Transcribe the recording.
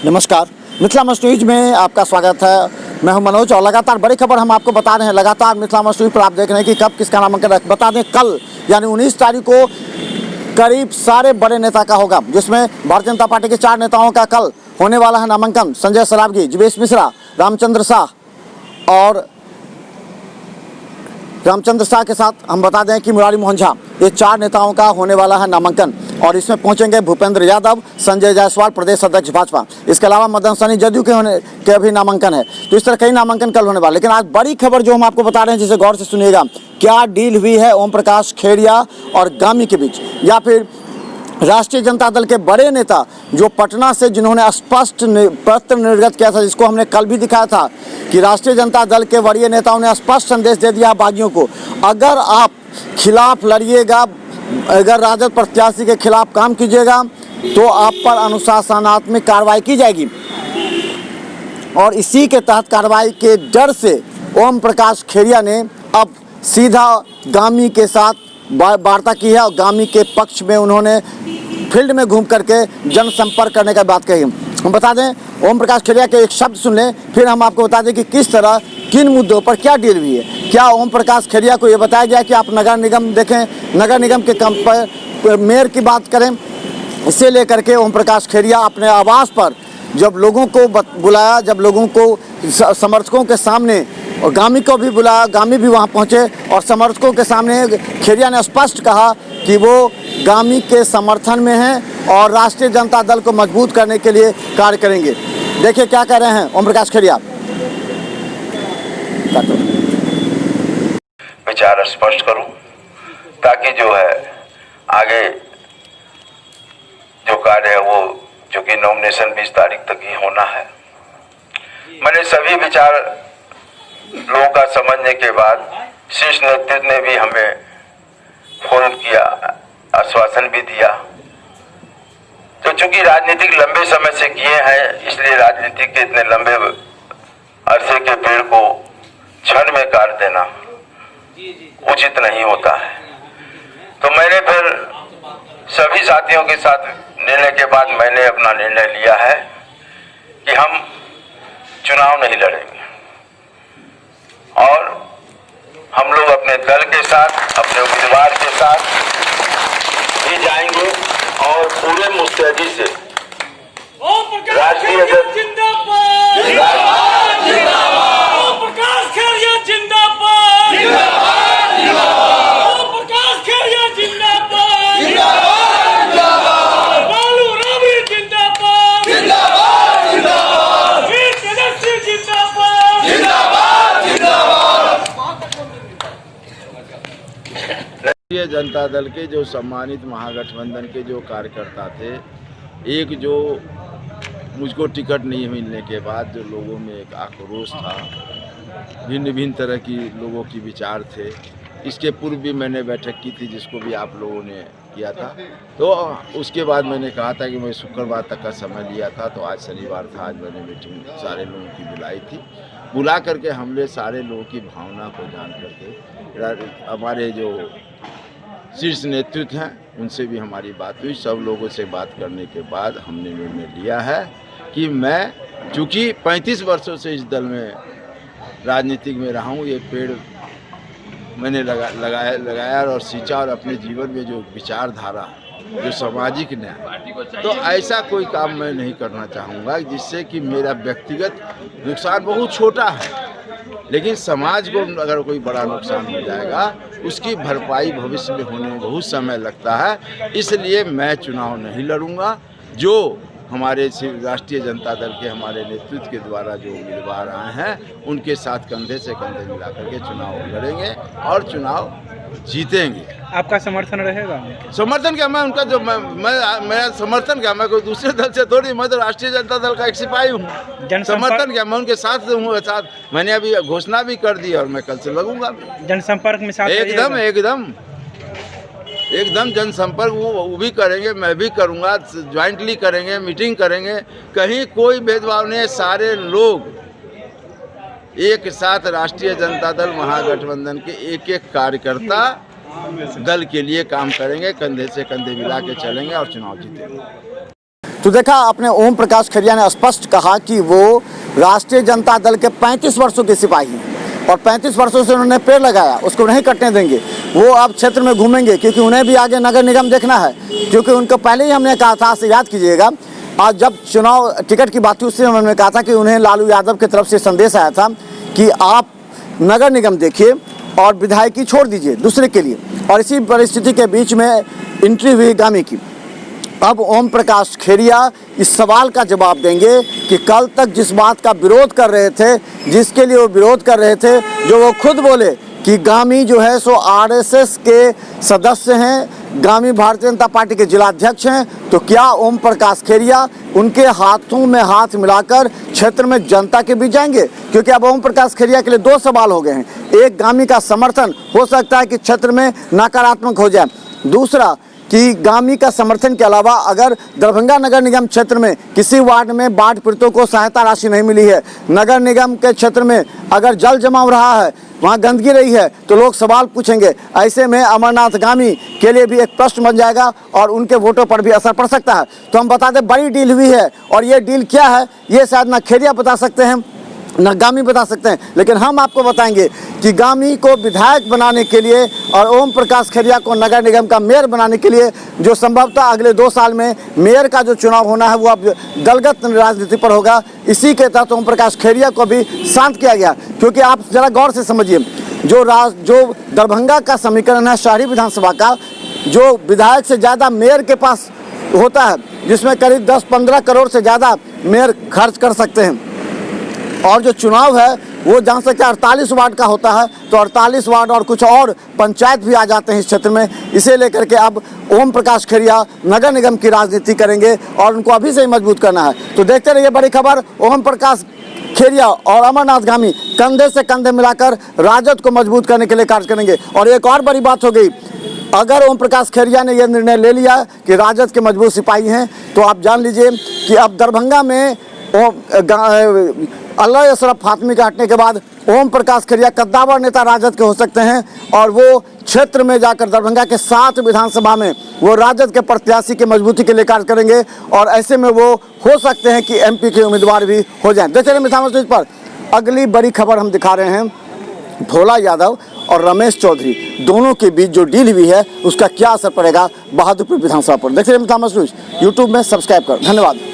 नमस्कार, Mithila must news में आपका स्वागत है। मैं हूं मनोज और लगातार बड़ी खबर हम आपको बता रहे हैं। लगातार मिथिला मस्ट न्यूज पर आप देख रहे हैं कि कब किसका नामांकन है। बता दें कल यानी 19 तारीख को करीब सारे बड़े नेता का होगा, जिसमें भारतीय जनता पार्टी के 4 नेताओं का कल होने वाला है नामांकन। संजय सरावगी, जीवेश मिश्रा, रामचंद्र शाह और रामचंद्र शाह के साथ हम बता दें कि मुरारी मोहन झा, ये 4 नेताओं का होने वाला है नामांकन। और इसमें पहुंचेंगे भूपेंद्र यादव, संजय जायसवाल, प्रदेश अध्यक्ष भाजपा। इसके अलावा मदन सहनी जदयू के भी नामांकन है। तो इस तरह कई नामांकन कल होने वाले। लेकिन आज बड़ी खबर जो हम आपको बता रहे हैं, जिसे गौर से सुनिएगा, क्या डील हुई है ओम प्रकाश खेड़िया और गामी के बीच, या फिर राष्ट्रीय जनता दल के बड़े नेता जो पटना से जिन्होंने स्पष्ट पत्र निर्गत किया था, जिसको हमने कल भी दिखाया था कि राष्ट्रीय जनता दल के वरीय नेताओं ने स्पष्ट संदेश दे दिया बागियों को, अगर आप खिलाफ लड़िएगा, अगर राजद प्रत्याशी के खिलाफ काम कीजिएगा तो आप पर अनुशासनात्मक कार्रवाई की जाएगी। और इसी के तहत कार्रवाई के डर से ओम प्रकाश खेड़िया ने अब सीधा गामी के साथ वार्ता की है और गामी के पक्ष में उन्होंने फील्ड में घूम करके जनसंपर्क करने का बात कही। हम बता दें ओम प्रकाश खेड़िया के एक शब्द सुन लें, फिर हम आपको बता दें कि किस तरह किन मुद्दों पर क्या डील हुई है। क्या ओम प्रकाश खेड़िया को ये बताया गया कि आप नगर निगम देखें, नगर निगम के कम पर मेयर की बात करें, इसे लेकर के ओम प्रकाश खेड़िया अपने आवास पर जब लोगों को बुलाया, जब लोगों को समर्थकों के सामने, और गामी को भी बुलाया, गामी भी वहां पहुंचे और समर्थकों के सामने खेड़िया ने स्पष्ट कहा कि वो गामी के समर्थन में हैं और राष्ट्रीय जनता दल को मजबूत करने के लिए कार्य करेंगे। देखिए क्या कह रहे हैं ओम प्रकाश खेड़िया। विचार स्पष्ट करूं ताकि जो है आगे जो कार्य है वो, जो कि नॉमिनेशन 20 तारीख तक ही होना है। मैंने सभी विचार लोगों का समझने के बाद शीर्ष नेतृत्व ने भी हमें फोन किया, आश्वासन भी दिया। तो चूंकि राजनीतिक लंबे समय से किए हैं, इसलिए राजनीति के इतने लंबे अरसे के पेड़ को क्षण में काट देना उचित नहीं होता है। तो मैंने फिर सभी साथियों के साथ निर्णय के बाद मैंने अपना निर्णय लिया है कि हम चुनाव नहीं लड़ेंगे और हम लोग अपने दल के साथ, अपने उम्मीदवार के साथ ही जाएंगे और पूरे मुस्तैदी से राष्ट्रीय भारतीय जनता दल के जो सम्मानित महागठबंधन के जो कार्यकर्ता थे, एक जो मुझको टिकट नहीं मिलने के बाद जो लोगों में एक आक्रोश था, भिन्न भिन्न तरह की लोगों की विचार थे। इसके पूर्व भी मैंने बैठक की थी, जिसको भी आप लोगों ने किया था। तो उसके बाद मैंने कहा था कि मैं शुक्रवार तक का समय लिया था, तो आज शनिवार था, आज मैंने मीटिंग सारे लोगों की बुलाई थी। बुला करके हमने सारे लोगों की भावना को जान करके हमारे जो शीर्ष नेतृत्व हैं उनसे भी हमारी बात हुई। सब लोगों से बात करने के बाद हमने निर्णय लिया है कि मैं, चूँकि 35 वर्षों से इस दल में राजनीतिक में रहा हूँ, ये पेड़ मैंने लगाया और सींचा, और अपने जीवन में जो विचारधारा, जो सामाजिक न्याय, तो ऐसा कोई काम मैं नहीं करना चाहूँगा जिससे कि मेरा व्यक्तिगत नुकसान बहुत छोटा है, लेकिन समाज को अगर कोई बड़ा नुकसान हो जाएगा, उसकी भरपाई भविष्य में होने में बहुत समय लगता है। इसलिए मैं चुनाव नहीं लड़ूंगा। जो हमारे राष्ट्रीय जनता दल के हमारे नेतृत्व के द्वारा जो उम्मीदवार आए हैं, उनके साथ कंधे से कंधे मिला करके चुनाव लड़ेंगे और चुनाव जीतेंगे। आपका समर्थन रहेगा? समर्थन क्या, मैं उनका जो मेरा समर्थन क्या, मैं कोई दूसरे दल से थोड़ी, मैं तो राष्ट्रीय जनता दल का एक सिपाही हूँ। समर्थन क्या, मैं उनके साथ हूँ। साथ मैंने अभी घोषणा भी कर दी और मैं कल से लगूंगा जनसंपर्क में। साथ एकदम जनसंपर्क वो भी करेंगे, मैं भी करूँगा, ज्वाइंटली करेंगे, मीटिंग करेंगे। कहीं कोई भेदभाव नहीं है, सारे लोग एक साथ राष्ट्रीय जनता दल महागठबंधन के एक एक कार्यकर्ता दल के लिए काम करेंगे, कंधे से कंधे मिला के चलेंगे और चुनाव जीतेंगे। तो देखा अपने ओम प्रकाश खैरिया ने स्पष्ट कहा कि वो राष्ट्रीय जनता दल के 35 वर्षों के सिपाही हैं और 35 वर्षों से उन्होंने पेड़ लगाया, उसको नहीं कटने देंगे। वो अब क्षेत्र में घूमेंगे क्योंकि उन्हें भी आगे नगर निगम देखना है, क्योंकि उनको पहले ही हमने कहा था, आज से याद कीजिएगा, आज जब चुनाव टिकट की बात हुई उससे हमने कहा था कि उन्हें लालू यादव की तरफ से संदेश आया था कि आप नगर निगम देखिए और विधायकी छोड़ दीजिए दूसरे के लिए। और इसी परिस्थिति के बीच में एंट्री हुई गामी की। अब ओम प्रकाश खैरिया इस सवाल का जवाब देंगे कि कल तक जिस बात का विरोध कर रहे थे, जिसके लिए वो विरोध कर रहे थे, जो वो खुद बोले कि गामी जो है सो आरएसएस के सदस्य हैं, गामी भारतीय जनता पार्टी के जिलाध्यक्ष हैं, तो क्या ओम प्रकाश खैरिया उनके हाथों में हाथ मिलाकर क्षेत्र में जनता के बीच जाएंगे? क्योंकि अब ओम प्रकाश खैरिया के लिए दो सवाल हो गए हैं। एक, गामी का समर्थन हो सकता है कि क्षेत्र में नकारात्मक हो जाए। दूसरा कि गामी का समर्थन के अलावा अगर दरभंगा नगर निगम क्षेत्र में किसी वार्ड में बाढ़ पीड़ितों को सहायता राशि नहीं मिली है, नगर निगम के क्षेत्र में अगर जल जमाव रहा है, वहाँ गंदगी रही है, तो लोग सवाल पूछेंगे। ऐसे में अमरनाथ गामी के लिए भी एक प्रश्न बन जाएगा और उनके वोटों पर भी असर पड़ सकता है। तो हम बता दें, बड़ी डील हुई है और ये डील क्या है ये शायद ना खैरिया बता सकते हैं न गामी बता सकते हैं, लेकिन हम आपको बताएंगे कि गामी को विधायक बनाने के लिए और ओम प्रकाश खैरिया को नगर निगम का मेयर बनाने के लिए, जो संभवतः अगले 2 साल में मेयर का जो चुनाव होना है वो अब दलगत राजनीति पर होगा, इसी के तहत ओम प्रकाश खैरिया को भी शांत किया गया। क्योंकि आप जरा गौर से समझिए, जो दरभंगा का समीकरण है शहरी विधानसभा का, जो विधायक से ज़्यादा मेयर के पास होता है, जिसमें करीब 10-15 करोड़ से ज़्यादा मेयर खर्च कर सकते हैं, और जो चुनाव है वो जान सकते हैं 48 वार्ड का होता है, तो 48 वार्ड और कुछ और पंचायत भी आ जाते हैं इस क्षेत्र में। इसे लेकर के अब ओम प्रकाश खैरिया नगर निगम की राजनीति करेंगे और उनको अभी से ही मजबूत करना है। तो देखते रहिए बड़ी खबर। ओम प्रकाश खैरिया और अमरनाथ गामी कंधे से कंधे मिलाकर राजद को मजबूत करने के लिए कार्य करेंगे। और एक और बड़ी बात हो गई, अगर ओम प्रकाश खैरिया ने यह निर्णय ले लिया कि राजद के मजबूत सिपाही हैं, तो आप जान लीजिए कि अब दरभंगा में अल्लाह अशरफ फातमी के हटने के बाद ओम प्रकाश खैरिया कद्दावर नेता राजद के हो सकते हैं और वो क्षेत्र में जाकर दरभंगा के 7 विधानसभा में वो राजद के प्रत्याशी की मजबूती के लिए कार्य करेंगे और ऐसे में वो हो सकते हैं कि एमपी के उम्मीदवार भी हो जाएं। देखिए मिथिला न्यूज़ पर अगली बड़ी खबर हम दिखा रहे हैं, भोला यादव और रमेश चौधरी दोनों के बीच जो डील हुई है उसका क्या असर पड़ेगा बहादुरपुर विधानसभा पर। देखिए मिथिला न्यूज़ यूट्यूब में सब्सक्राइब कर। धन्यवाद।